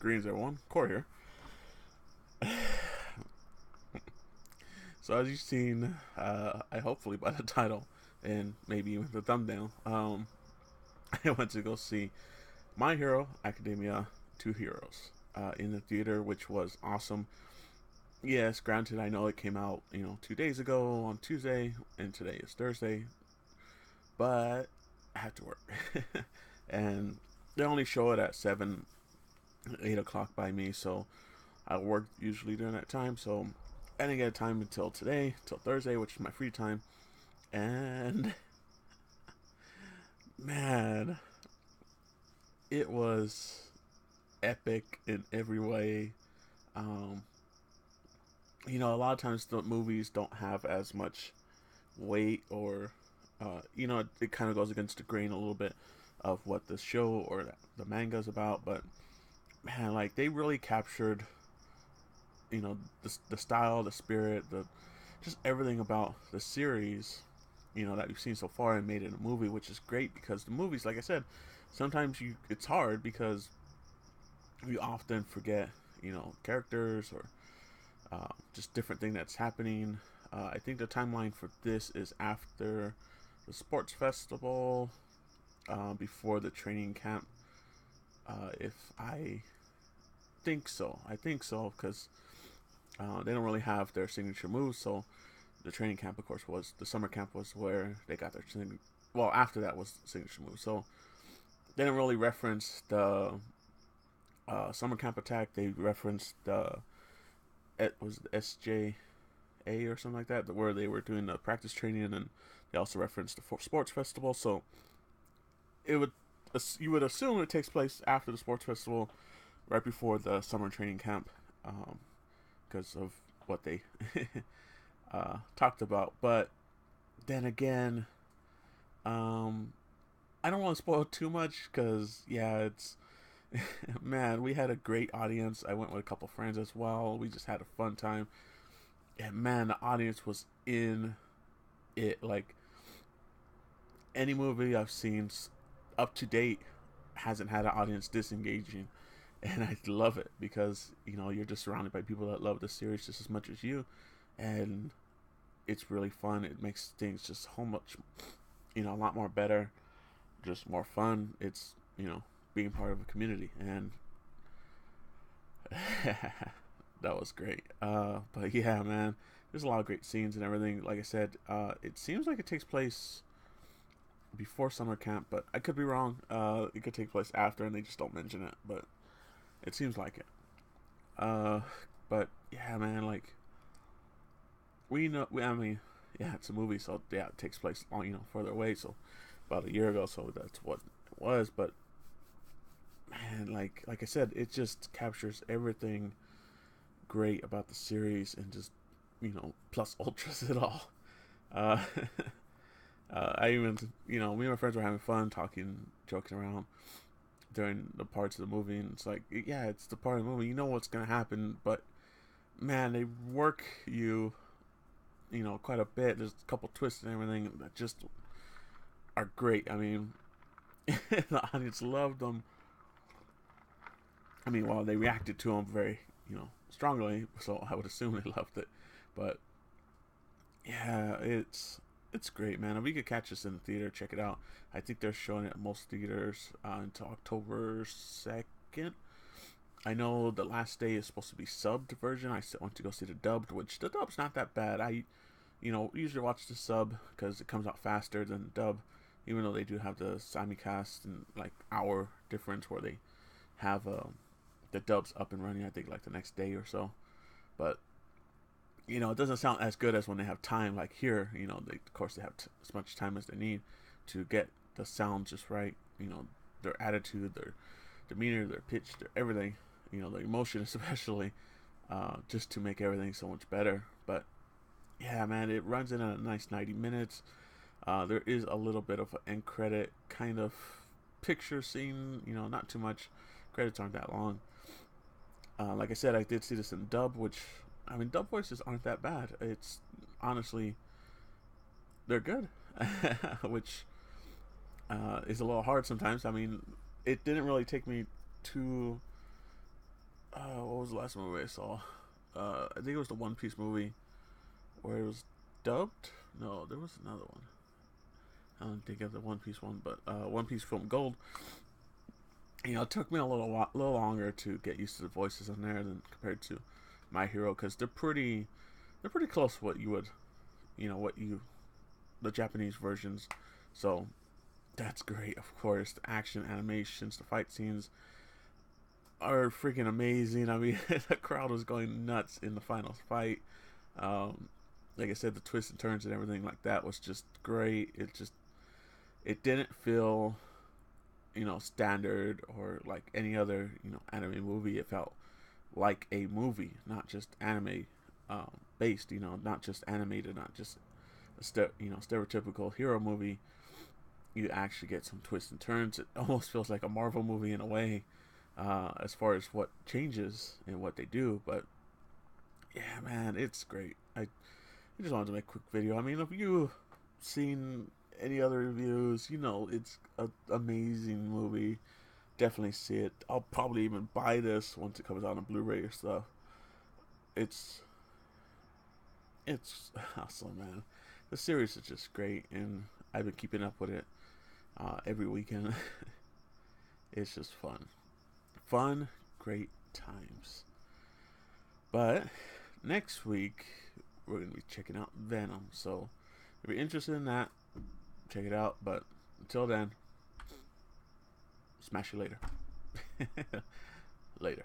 Greens everyone, Core here. So as you've seen, I hopefully by the title and maybe even the thumbnail, I went to go see My Hero Academia 2 Heroes in the theater, which was awesome. Yes, granted, I know it came out 2 days ago on Tuesday, and today is Thursday, but I had to work, and they only show it at 7, 8 o'clock by me, so I work usually during that time, so I didn't get time until today, till Thursday, which is my free time. And man, it was epic in every way. Um, a lot of times the movies don't have as much weight, or it kind of goes against the grain a little bit of what the show or the manga is about. But man, like they really captured the style, the spirit, the just everything about the series, that we've seen so far and made it a movie, which is great because the movies, like I said, sometimes it's hard because we often forget, characters or just different thing that's happening. I think the timeline for this is after the sports festival, before the training camp. If I think so because they don't really have their signature moves. So the training camp, of course, was the summer camp was where they got their well. After that was signature move. So they didn't really reference the summer camp attack. They referenced it was the SJA or something like that, where they were doing the practice training, and then they also referenced the sports festival. So it would you would assume it takes place after the sports festival, right before the summer training camp, because of what they talked about. But then again, I don't want to spoil too much because it's man, we had a great audience. I went with a couple friends as well. We just had a fun time, and man, the audience was in it. Like any movie I've seen up to date hasn't had an audience disengaging, and I love it because you're just surrounded by people that love the series just as much as you, and it's really fun. It makes things just so much, a lot more better, just more fun. It's being part of a community, and that was great. But yeah, man, there's a lot of great scenes and everything. Like I said, it seems like it takes place before summer camp, but I could be wrong. It could take place after, and they just don't mention it. But it seems like it. Uh, but yeah, man, like we know. I mean, yeah, it's a movie, so yeah, it takes place long, further away. So about a year ago, so that's what it was. But man, like I said, it just captures everything great about the series, and just plus ultras it all. Uh, I even me and my friends were having fun talking, joking around during the parts of the movie, and it's like, yeah, it's the part of the movie, what's gonna happen, but man, they work you, quite a bit. There's a couple twists and everything that just are great. I mean, the audience loved them. I mean, well, they reacted to them very, strongly, so I would assume they loved it. But yeah, it's great, man. If we could catch this in the theater, check it out. I think they're showing it at most theaters until October 2nd. I know the last day is supposed to be subbed version. I went to go see the dubbed, which the dub's not that bad. I, usually watch the sub because it comes out faster than the dub, even though they do have the simulcast and like hour difference where they have the dubs up and running. I think like the next day or so, but it doesn't sound as good as when they have time. Like here, of course they have as much time as they need to get the sound just right. Their attitude, their demeanor, their pitch, their everything. The emotion especially, just to make everything so much better. But yeah, man, it runs in a nice 90 minutes. There is a little bit of an end credit kind of picture scene. Not too much. Credits aren't that long. Like I said, I did see this in dub, which I mean, dub voices aren't that bad. It's honestly, they're good, which is a little hard sometimes. I mean, it didn't really take me too what was the last movie I saw? I think it was the One Piece movie where it was dubbed. No, there was another one. I don't think of the One Piece one, but One Piece Film Gold. You know, it took me a little longer to get used to the voices on there than compared to My Hero, because they're pretty close to what you would, the Japanese versions. So that's great. Of course, the action, animations, the fight scenes are freaking amazing. I mean, the crowd was going nuts in the final fight. Um, like I said, the twists and turns and everything like that was just great. It didn't feel, standard or like any other, anime movie. It felt like a movie, not just anime based, not just animated, not just a stereotypical hero movie. You actually get some twists and turns. It almost feels like a Marvel movie in a way, as far as what changes and what they do. But yeah, man, it's great. I just wanted to make a quick video. I mean, if you've seen any other reviews, it's an amazing movie. Definitely see it. I'll probably even buy this once it comes out on Blu-ray or stuff. It's awesome, man. The series is just great, and I've been keeping up with it every weekend. It's just fun, great times. But next week we're gonna be checking out Venom. So if you're interested in that, check it out. But until then, smash you later. Later.